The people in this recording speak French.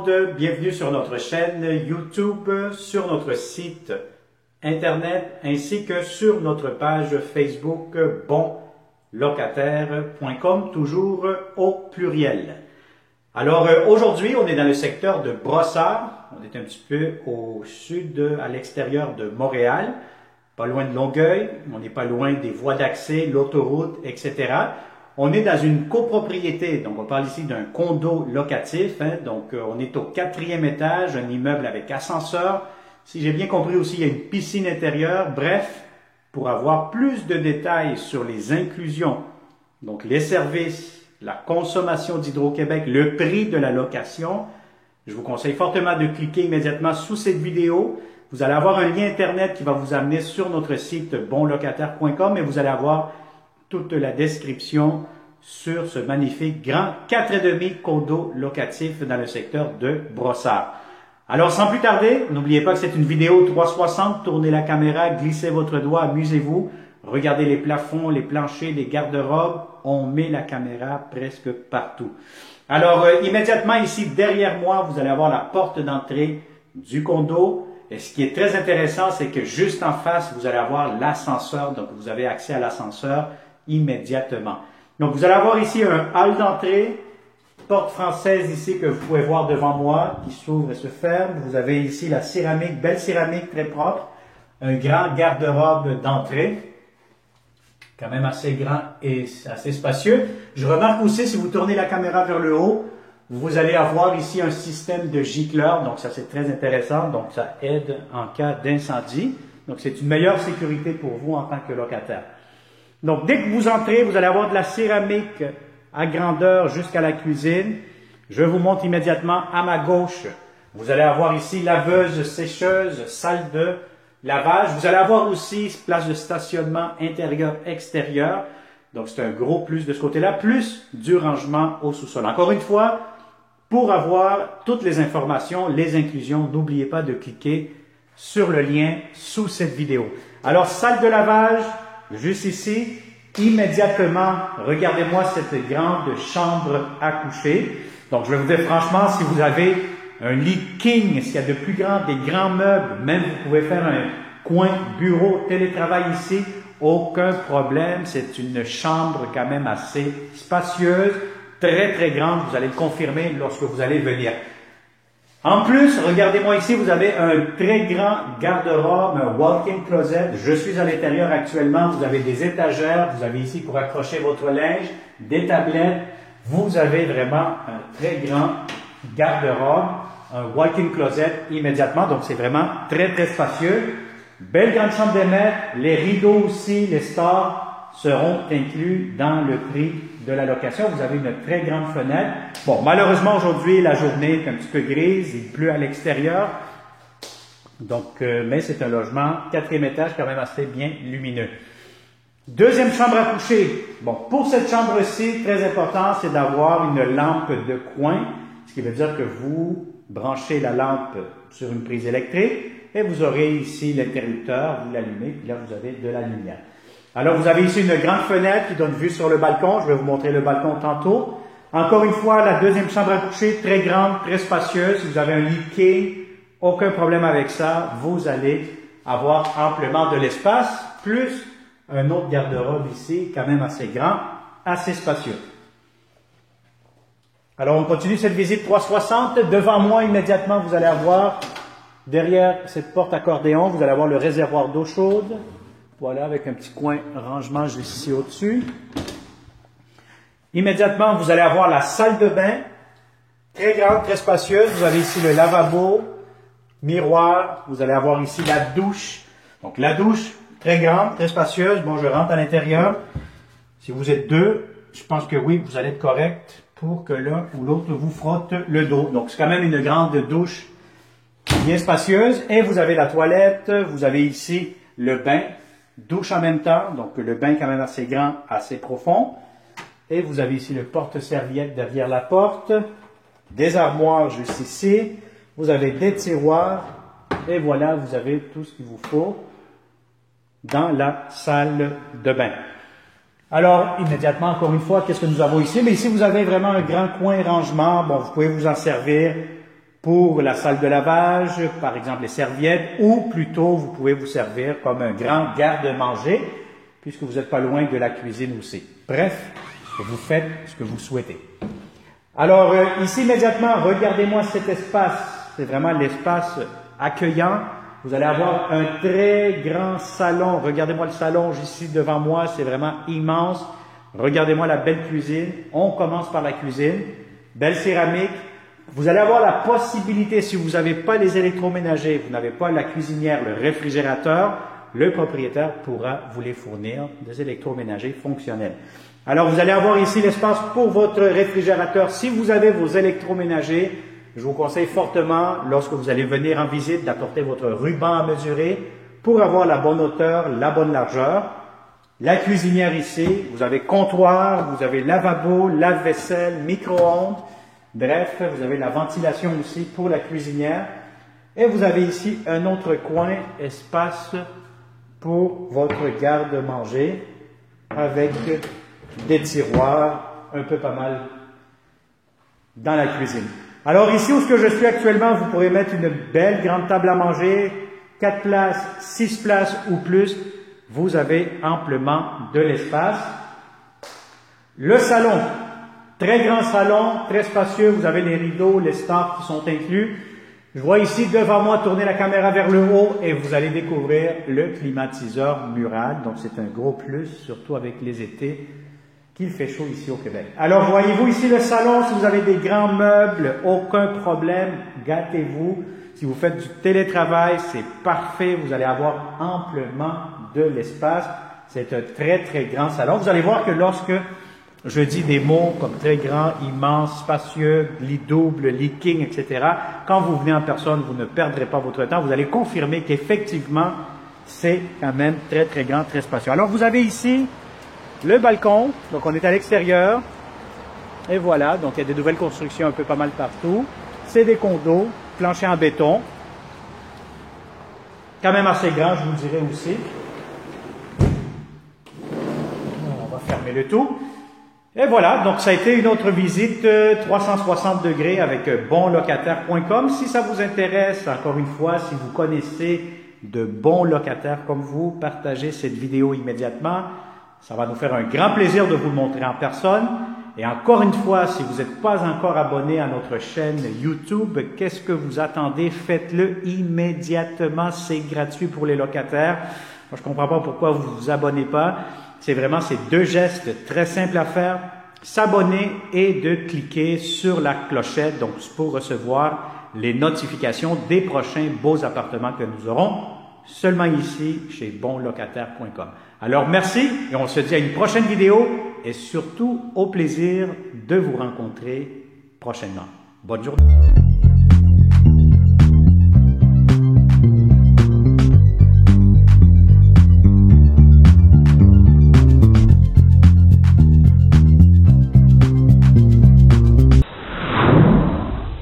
monde, bienvenue sur notre chaîne YouTube, sur notre site internet ainsi que sur notre page Facebook bonlocataire.com, toujours au pluriel. Alors aujourd'hui, on est dans le secteur de Brossard, on est un petit peu au sud, à l'extérieur de Montréal, pas loin de Longueuil, on n'est pas loin des voies d'accès, l'autoroute, etc. On est dans une copropriété, donc on parle ici d'un condo locatif, donc on est au 4e étage, un immeuble avec ascenseur. Si j'ai bien compris aussi, il y a une piscine intérieure. Bref, pour avoir plus de détails sur les inclusions, donc les services, la consommation d'Hydro-Québec, le prix de la location, je vous conseille fortement de cliquer immédiatement sous cette vidéo. Vous allez avoir un lien Internet qui va vous amener sur notre site bonlocataire.com et vous allez avoir toute la description sur ce magnifique grand 4,5 condo locatif dans le secteur de Brossard. Alors, sans plus tarder, n'oubliez pas que c'est une vidéo 360. Tournez la caméra, glissez votre doigt, amusez-vous. Regardez les plafonds, les planchers, les garde-robes. On met la caméra presque partout. Alors, immédiatement ici, derrière moi, vous allez avoir la porte d'entrée du condo. Et ce qui est très intéressant, c'est que juste en face, vous allez avoir l'ascenseur. Donc, vous avez accès à l'ascenseur immédiatement. Donc, vous allez avoir ici un hall d'entrée, porte française ici que vous pouvez voir devant moi, qui s'ouvre et se ferme. Vous avez ici la céramique, belle céramique très propre, un grand garde-robe d'entrée, quand même assez grand et assez spacieux. Je remarque aussi, si vous tournez la caméra vers le haut, vous allez avoir ici un système de gicleurs, donc ça c'est très intéressant, donc ça aide en cas d'incendie. Donc c'est une meilleure sécurité pour vous en tant que locataire. Donc, dès que vous entrez, vous allez avoir de la céramique à grandeur jusqu'à la cuisine. Je vous montre immédiatement à ma gauche. Vous allez avoir ici laveuse, sécheuse, salle de lavage. Vous allez avoir aussi place de stationnement intérieur-extérieur. Donc, c'est un gros plus de ce côté-là, plus du rangement au sous-sol. Encore une fois, pour avoir toutes les informations, les inclusions, n'oubliez pas de cliquer sur le lien sous cette vidéo. Alors, salle de lavage, juste ici, immédiatement, regardez-moi cette grande chambre à coucher. Donc, je vais vous dire franchement, si vous avez un lit king, s'il y a de plus grands, des grands meubles, même vous pouvez faire un coin bureau, télétravail ici, aucun problème. C'est une chambre quand même assez spacieuse, très très grande. Vous allez le confirmer lorsque vous allez venir. En plus, regardez-moi ici, vous avez un très grand garde-robe, un walk-in closet. Je suis à l'intérieur actuellement, vous avez des étagères, vous avez ici pour accrocher votre linge, des tablettes. Vous avez vraiment un très grand garde-robe, un walk-in closet immédiatement, donc c'est vraiment très très spacieux. Belle grande chambre de maître, les rideaux aussi, les stores seront inclus dans le prix de la location. Vous avez une très grande fenêtre. Bon, malheureusement, aujourd'hui, la journée est un petit peu grise. Il pleut à l'extérieur. Donc, mais c'est un logement, 4e étage, quand même assez bien lumineux. Deuxième chambre à coucher. Bon, pour cette chambre-ci, très important, c'est d'avoir une lampe de coin. Ce qui veut dire que vous branchez la lampe sur une prise électrique et vous aurez ici l'interrupteur, vous l'allumez, puis là, vous avez de la lumière. Alors, vous avez ici une grande fenêtre qui donne vue sur le balcon. Je vais vous montrer le balcon tantôt. Encore une fois, la deuxième chambre à coucher, très grande, très spacieuse. Si vous avez un lit king, aucun problème avec ça. Vous allez avoir amplement de l'espace, plus un autre garde-robe ici, quand même assez grand, assez spacieux. Alors, on continue cette visite 360. Devant moi, immédiatement, vous allez avoir, derrière cette porte accordéon, vous allez avoir le réservoir d'eau chaude. Voilà, avec un petit coin rangement juste ici au-dessus. Immédiatement, vous allez avoir la salle de bain, très grande, très spacieuse. Vous avez ici le lavabo, miroir. Vous allez avoir ici la douche. Donc, la douche, très grande, très spacieuse. Bon, je rentre à l'intérieur. Si vous êtes deux, je pense que oui, vous allez être correct pour que l'un ou l'autre vous frotte le dos. Donc, c'est quand même une grande douche bien spacieuse. Et vous avez la toilette. Vous avez ici le bain. Douche en même temps, donc le bain quand même assez grand, assez profond. Et vous avez ici le porte-serviette derrière la porte, des armoires juste ici, vous avez des tiroirs, et voilà, vous avez tout ce qu'il vous faut dans la salle de bain. Alors, immédiatement, encore une fois, qu'est-ce que nous avons ici? Mais ici, vous avez vraiment un grand coin rangement. Bon, vous pouvez vous en servir pour la salle de lavage, par exemple les serviettes, ou plutôt vous pouvez vous servir comme un grand garde-manger, puisque vous n'êtes pas loin de la cuisine aussi. Bref, vous faites ce que vous souhaitez. Alors ici immédiatement, regardez-moi cet espace, c'est vraiment l'espace accueillant. Vous allez avoir un très grand salon. Regardez-moi le salon ici devant moi, c'est vraiment immense. Regardez-moi la belle cuisine. On commence par la cuisine. Belle céramique. Vous allez avoir la possibilité, si vous n'avez pas les électroménagers, vous n'avez pas la cuisinière, le réfrigérateur, le propriétaire pourra vous les fournir des électroménagers fonctionnels. Alors vous allez avoir ici l'espace pour votre réfrigérateur. Si vous avez vos électroménagers, je vous conseille fortement, lorsque vous allez venir en visite, d'apporter votre ruban à mesurer pour avoir la bonne hauteur, la bonne largeur. La cuisinière ici, vous avez comptoir, vous avez lavabo, lave-vaisselle, micro-ondes. Bref, vous avez la ventilation aussi pour la cuisinière. Et vous avez ici un autre coin, espace pour votre garde-manger avec des tiroirs un peu pas mal dans la cuisine. Alors ici où je suis actuellement, vous pourrez mettre une belle grande table à manger, 4 places, 6 places ou plus. Vous avez amplement de l'espace. Le salon, très grand salon, très spacieux. Vous avez les rideaux, les stores qui sont inclus. Je vois ici devant moi tourner la caméra vers le haut et vous allez découvrir le climatiseur mural. Donc c'est un gros plus, surtout avec les étés qu'il fait chaud ici au Québec. Alors voyez-vous ici le salon, si vous avez des grands meubles, aucun problème, gâtez-vous. Si vous faites du télétravail, c'est parfait, vous allez avoir amplement de l'espace. C'est un très très grand salon. Vous allez voir que lorsque je dis des mots comme très grand, immense, spacieux, lit double, lit king, etc., quand vous venez en personne, vous ne perdrez pas votre temps, vous allez confirmer qu'effectivement, c'est quand même très très grand, très spacieux. Alors vous avez ici le balcon, donc on est à l'extérieur, et voilà, donc il y a des nouvelles constructions un peu pas mal partout. C'est des condos, plancher en béton, quand même assez grand, je vous dirais aussi. On va fermer le tout. Et voilà, donc ça a été une autre visite 360 degrés avec bonlocataire.com. Si ça vous intéresse, encore une fois, si vous connaissez de bons locataires comme vous, partagez cette vidéo immédiatement. Ça va nous faire un grand plaisir de vous le montrer en personne. Et encore une fois, si vous n'êtes pas encore abonné à notre chaîne YouTube, qu'est-ce que vous attendez? Faites-le immédiatement, c'est gratuit pour les locataires. Moi, je ne comprends pas pourquoi vous ne vous abonnez pas. C'est vraiment ces deux gestes très simples à faire. S'abonner et de cliquer sur la clochette donc pour recevoir les notifications des prochains beaux appartements que nous aurons seulement ici chez bonlocataire.com. Alors merci et on se dit à une prochaine vidéo et surtout au plaisir de vous rencontrer prochainement. Bonne journée.